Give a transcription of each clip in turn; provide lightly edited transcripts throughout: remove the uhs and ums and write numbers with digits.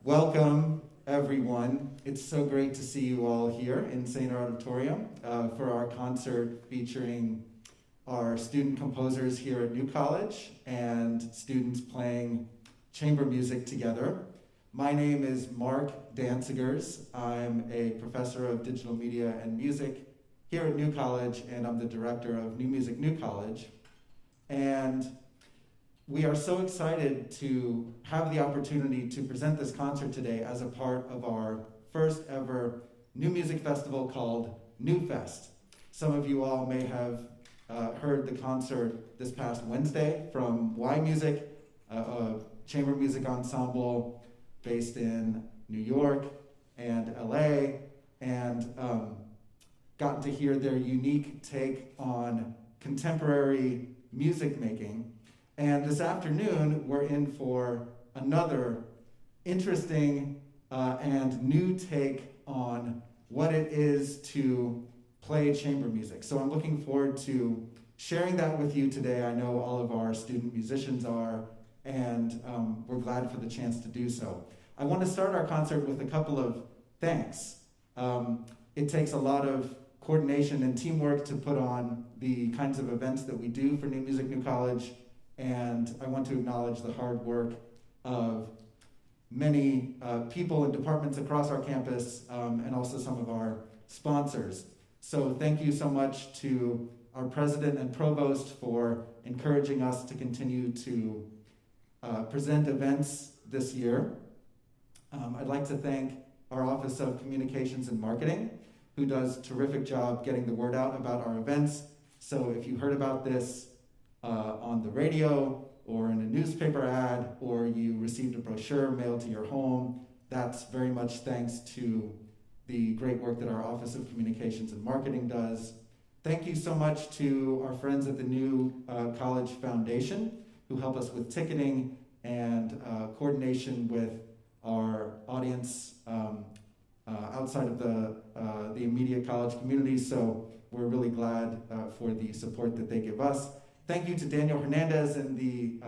Welcome, everyone. It's so great to see you all here in Sainer Auditorium for our concert featuring our student composers here at New College and students playing chamber music together. My name is Mark Danzigers. I'm a professor of digital media and music here at New College, and I'm the director of New Music New College. And we are so excited to have the opportunity to present this concert today as a part of our first ever new music festival called New Fest. Some of you all may have heard the concert this past Wednesday from Y Music, a chamber music ensemble based in New York and LA, and gotten to hear their unique take on contemporary music making. And this afternoon, we're in for another interesting and new take on what it is to play chamber music. So I'm looking forward to sharing that with you today. I know all of our student musicians are, and we're glad for the chance to do so. I want to start our concert with a couple of thanks. It takes a lot of coordination and teamwork to put on the kinds of events that we do for New Music New College. And I want to acknowledge the hard work of many people and departments across our campus, and also some of our sponsors. So thank you so much to our president and provost for encouraging us to continue to present events this year. I'd like to thank our Office of Communications and Marketing, who does a terrific job getting the word out about our events. So if you heard about this on the radio or in a newspaper ad, or you received a brochure mailed to your home, that's very much thanks to the great work that our Office of Communications and Marketing does. Thank you so much to our friends at the New College Foundation, who help us with ticketing and coordination with our audience outside of the immediate college community. So we're really glad for the support that they give us. Thank you to Daniel Hernandez and the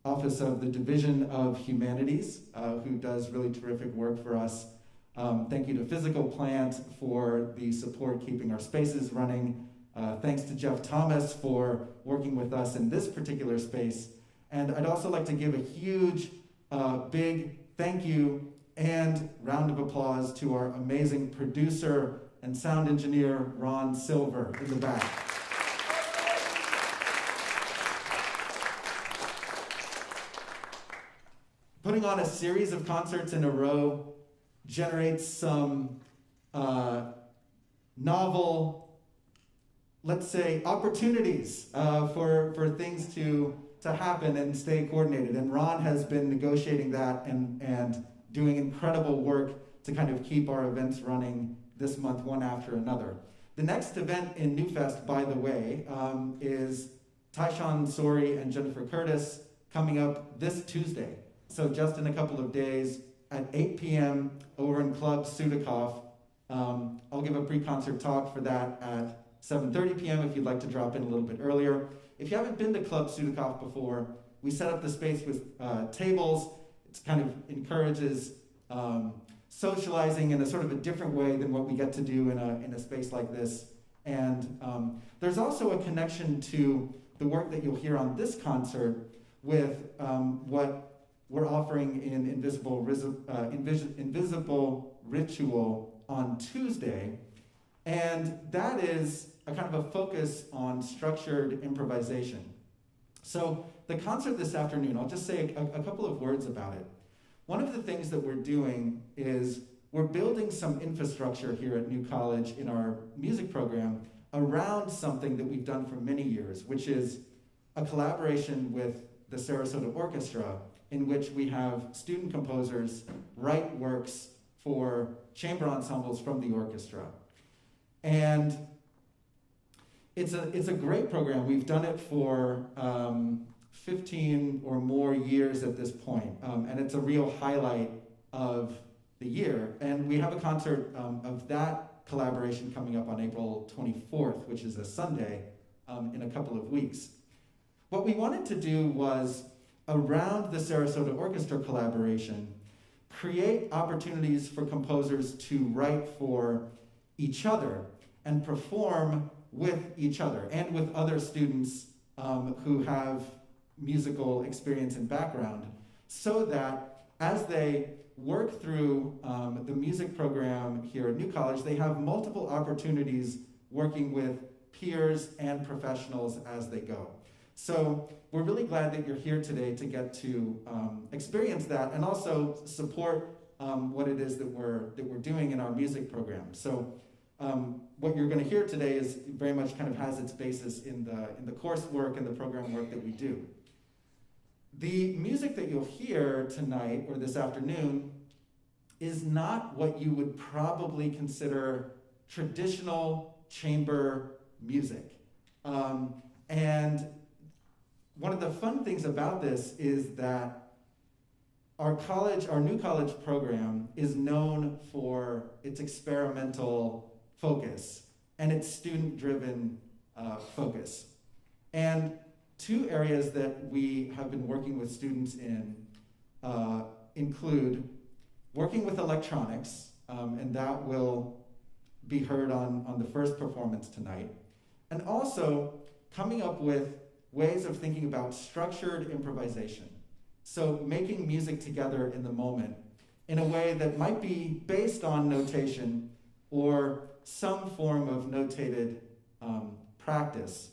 Office of the Division of Humanities, who does really terrific work for us. Thank you to Physical Plant for the support keeping our spaces running. Thanks to Jeff Thomas for working with us in this particular space. And I'd also like to give a huge, big thank you and round of applause to our amazing producer and sound engineer, Ron Silver, in the back. Putting on a series of concerts in a row generates some novel, let's say, opportunities for things to happen and stay coordinated. And Ron has been negotiating that and doing incredible work to kind of keep our events running this month, one after another. The next event in New Fest, by the way, is Tyshawn Sori and Jennifer Curtis coming up this Tuesday. So just in a couple of days at 8 p.m. over in Club Sudikoff. I'll give a pre-concert talk for that at 7:30 p.m. if you'd like to drop in a little bit earlier. If you haven't been to Club Sudikoff before, we set up the space with tables. It kind of encourages socializing in a sort of a different way than what we get to do in a space like this. And there's also a connection to the work that you'll hear on this concert with what we're offering in Invisible Ritual on Tuesday. And that is a kind of a focus on structured improvisation. So the concert this afternoon, I'll just say a couple of words about it. One of the things that we're doing is we're building some infrastructure here at New College in our music program around something that we've done for many years, which is a collaboration with the Sarasota Orchestra, in which we have student composers write works for chamber ensembles from the orchestra. And it's a great program. We've done it for 15 or more years at this point, and it's a real highlight of the year. And we have a concert of that collaboration coming up on April 24th, which is a Sunday, in a couple of weeks. What we wanted to do was around the Sarasota Orchestra collaboration, create opportunities for composers to write for each other and perform with each other and with other students who have musical experience and background, so that as they work through the music program here at New College, they have multiple opportunities working with peers and professionals as they go. So we're really glad that you're here today to get to experience that and also support what it is that we're doing in our music program. So what you're going to hear today is very much kind of has its basis in the coursework and the program work that we do. The music that you'll hear tonight or this afternoon is not what you would probably consider traditional chamber music. And one of the fun things about this is that our New College program is known for its experimental focus and its student-driven focus. And two areas that we have been working with students in include working with electronics, and that will be heard on the first performance tonight, and also coming up with ways of thinking about structured improvisation. So making music together in the moment in a way that might be based on notation or some form of notated practice,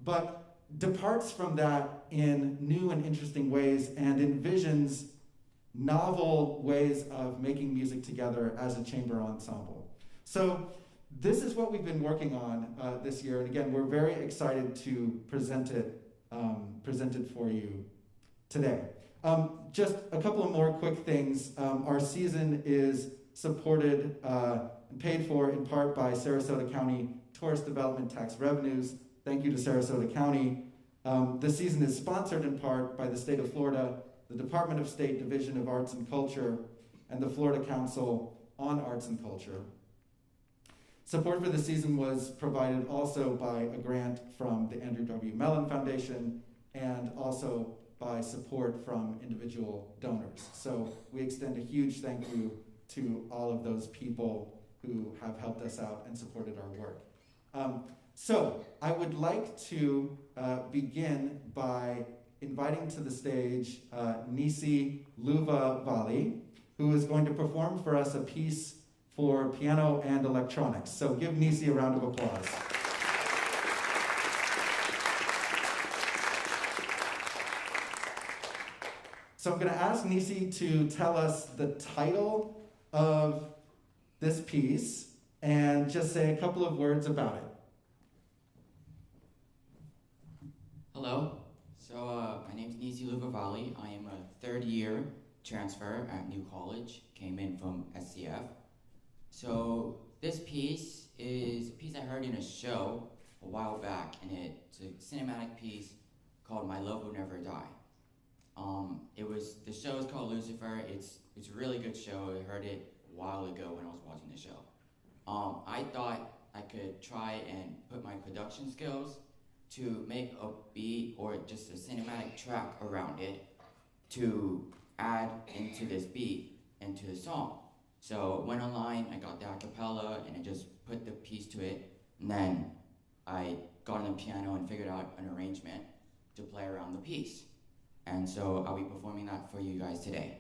but departs from that in new and interesting ways and envisions novel ways of making music together as a chamber ensemble. So this is what we've been working on this year, and again, we're very excited to present it for you today. Just a couple of more quick things. Our season is supported and paid for in part by Sarasota County Tourist Development Tax Revenues. Thank you to Sarasota County. This season is sponsored in part by the state of Florida, the Department of State Division of Arts and Culture, and the Florida Council on Arts and Culture. Support for the season was provided also by a grant from the Andrew W. Mellon Foundation and also by support from individual donors. So we extend a huge thank you to all of those people who have helped us out and supported our work. So I would like to begin by inviting to the stage Nizi Lugavali, who is going to perform for us a piece for piano and electronics. So give Nizi a round of applause. So I'm going to ask Nizi to tell us the title of this piece and just say a couple of words about it. Hello, so my name is Nizi Lugavali. I am a third-year transfer at New College, came in from SCF. So this piece is a piece I heard in a show a while back, and it's a cinematic piece called My Love Will Never Die. The show is called Lucifer. It's a really good show. I heard it a while ago when I was watching the show. I thought I could try and put my production skills to make a beat or just a cinematic track around it to add into this beat, into the song. So went online, I got the acapella, and I just put the piece to it, and then I got on the piano and figured out an arrangement to play around the piece. And so I'll be performing that for you guys today.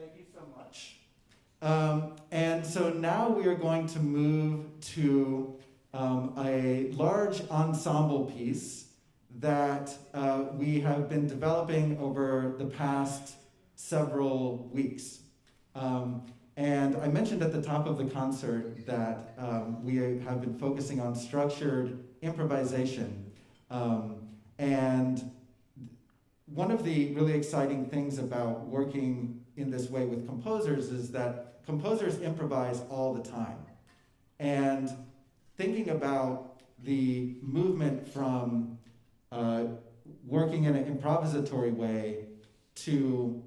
Thank you so much. And so now we are going to move to a large ensemble piece that we have been developing over the past several weeks. And I mentioned at the top of the concert that we have been focusing on structured improvisation. And one of the really exciting things about working in this way with composers is that composers improvise all the time. And thinking about the movement from working in an improvisatory way to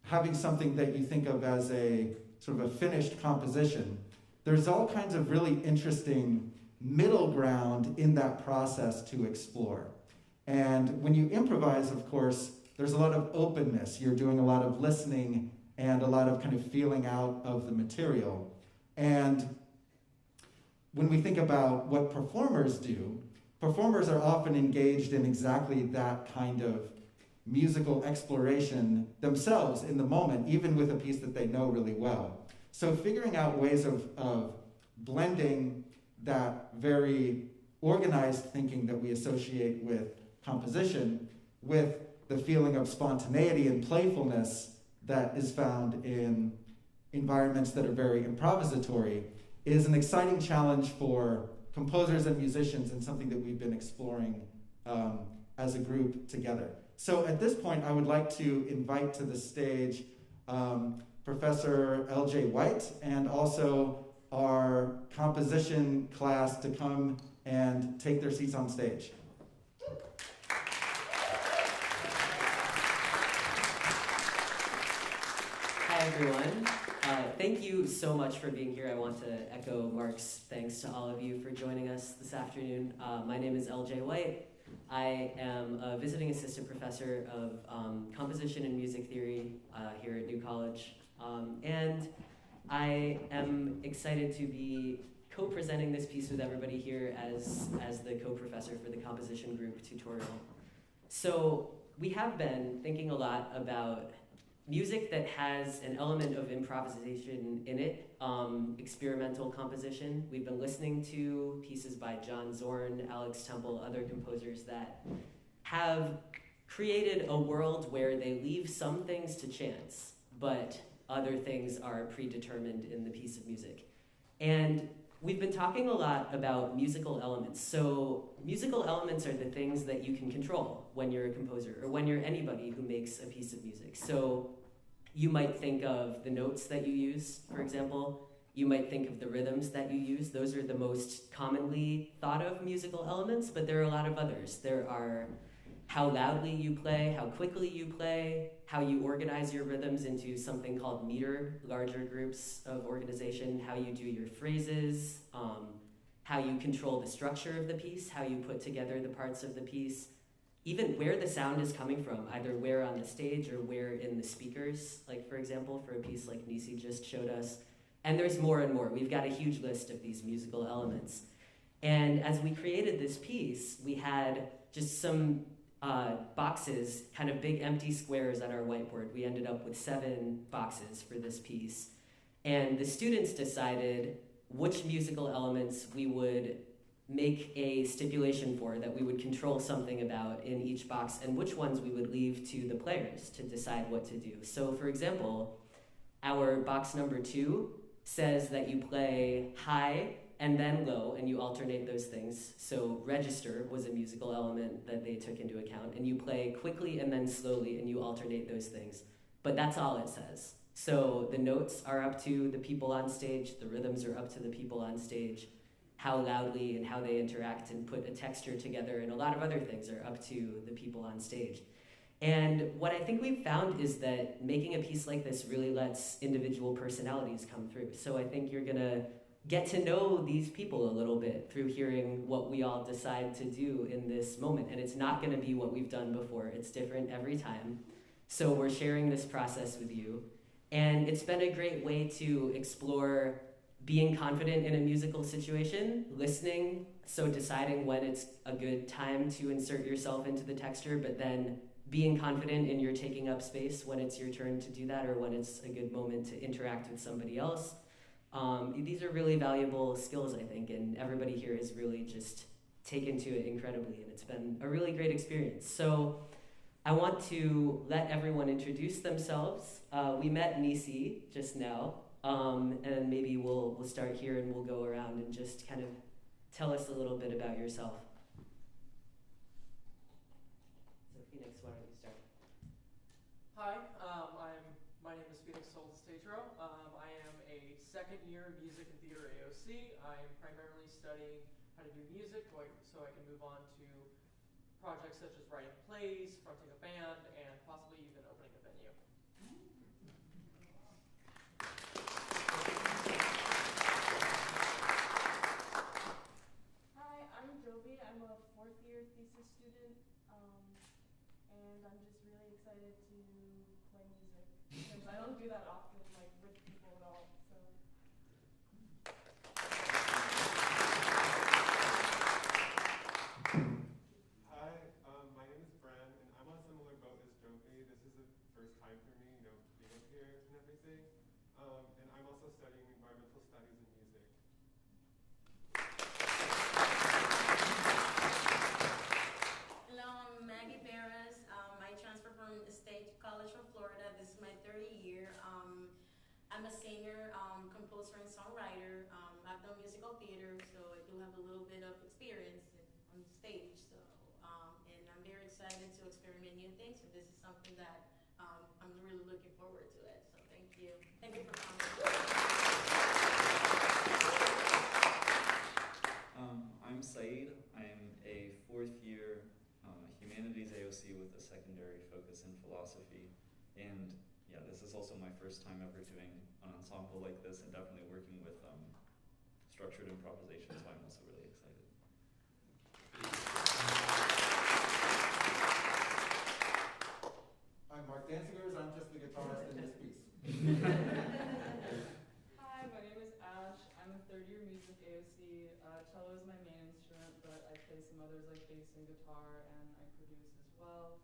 having something that you think of as a sort of a finished composition, there's all kinds of really interesting middle ground in that process to explore. And when you improvise, of course, there's a lot of openness. You're doing a lot of listening and a lot of kind of feeling out of the material. And when we think about what performers do, performers are often engaged in exactly that kind of musical exploration themselves in the moment, even with a piece that they know really well. So figuring out ways of blending that very organized thinking that we associate with composition with the feeling of spontaneity and playfulness that is found in environments that are very improvisatory is an exciting challenge for composers and musicians, and something that we've been exploring as a group together. So at this point, I would like to invite to the stage Professor L.J. White and also our composition class to come and take their seats on stage. Hi, everyone. Thank you so much for being here. I want to echo Mark's thanks to all of you for joining us this afternoon. My name is L.J. White. I am a visiting assistant professor of composition and music theory here at New College. And I am excited to be co-presenting this piece with everybody here as the co-professor for the composition group tutorial. So we have been thinking a lot about music that has an element of improvisation in it, experimental composition. We've been listening to pieces by John Zorn, Alex Temple, other composers that have created a world where they leave some things to chance, but other things are predetermined in the piece of music. And we've been talking a lot about musical elements. So musical elements are the things that you can control when you're a composer or when you're anybody who makes a piece of music. So you might think of the notes that you use, for example. You might think of the rhythms that you use. Those are the most commonly thought of musical elements, but there are a lot of others. There are how loudly you play, how quickly you play, how you organize your rhythms into something called meter, larger groups of organization, how you do your phrases, how you control the structure of the piece, how you put together the parts of the piece, even where the sound is coming from, either where on the stage or where in the speakers, like for example, for a piece like Nizi just showed us. And there's more and more. We've got a huge list of these musical elements. And as we created this piece, we had just some boxes, kind of big empty squares on our whiteboard. We ended up with 7 boxes for this piece. And the students decided which musical elements we would make a stipulation for, that we would control something about in each box, and which ones we would leave to the players to decide what to do. So for example, our box number 2 says that you play high and then low, and you alternate those things. So register was a musical element that they took into account, and you play quickly and then slowly, and you alternate those things. But that's all it says. So the notes are up to the people on stage, the rhythms are up to the people on stage, how loudly and how they interact and put a texture together, and a lot of other things are up to the people on stage. And what I think we've found is that making a piece like this really lets individual personalities come through. So I think you're gonna get to know these people a little bit through hearing what we all decide to do in this moment. And it's not gonna be what we've done before. It's different every time. So we're sharing this process with you. And it's been a great way to explore being confident in a musical situation, listening, so deciding when it's a good time to insert yourself into the texture, but then being confident in your taking up space when it's your turn to do that or when it's a good moment to interact with somebody else. These are really valuable skills, I think, and everybody here has really just taken to it incredibly, and it's been a really great experience. So I want to let everyone introduce themselves. We met Nizi just now, and maybe we'll start here and we'll go around and just kind of tell us a little bit about yourself. So Phoenix, why don't you start? Hi, my name is Phoenix Detro. I am a second-year music and theater AOC. I'm primarily studying how to do music so I can move on to projects such as writing plays, fronting a band, and possibly even opening a venue. Hi, I'm Jovi. I'm a fourth-year thesis student, and I'm just really excited to play music because I don't do that often, like with people at all. So. Hi, my name is Bran, and I'm on a similar boat as Jovi. This is the first time for me, being up here and everything. And I'm also studying environmental studies and music. Hello, I'm Maggie Perez. I transferred from State College of Florida. This is my third year. I'm a singer, composer, and songwriter. I've done musical theater, so I do have a little bit of experience on stage. So, and I'm very excited to experiment new things. And this is something that I'm really looking forward to it. So thank you. Thank you for coming. I'm Saeed. I'm a fourth-year humanities AOC with a secondary focus in philosophy. And yeah, this is also my first time ever doing an ensemble like this and definitely working with structured improvisation, so I'm also really excited. I'm Mark Dancingers. I'm just the guitarist in this piece. Hi, my name is Ash. I'm a third-year music AOC. Cello is my main instrument, but I play some others like bass and guitar, and I produce as well.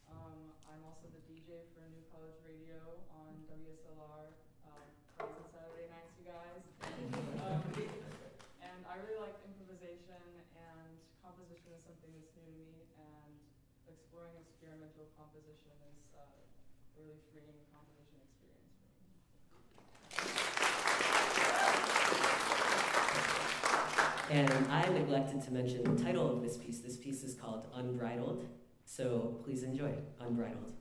I'm also the DJ for New College Radio on WSLR. Fridays and Saturday nights, you guys. And I really like improvisation, and composition is something that's new to me, and exploring experimental composition is a really freeing composition experience for me. And I neglected to mention the title of this piece. This piece is called Unbridled, so please enjoy it, Unbridled.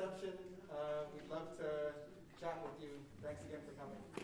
reception. We'd love to chat with you. Thanks again for coming.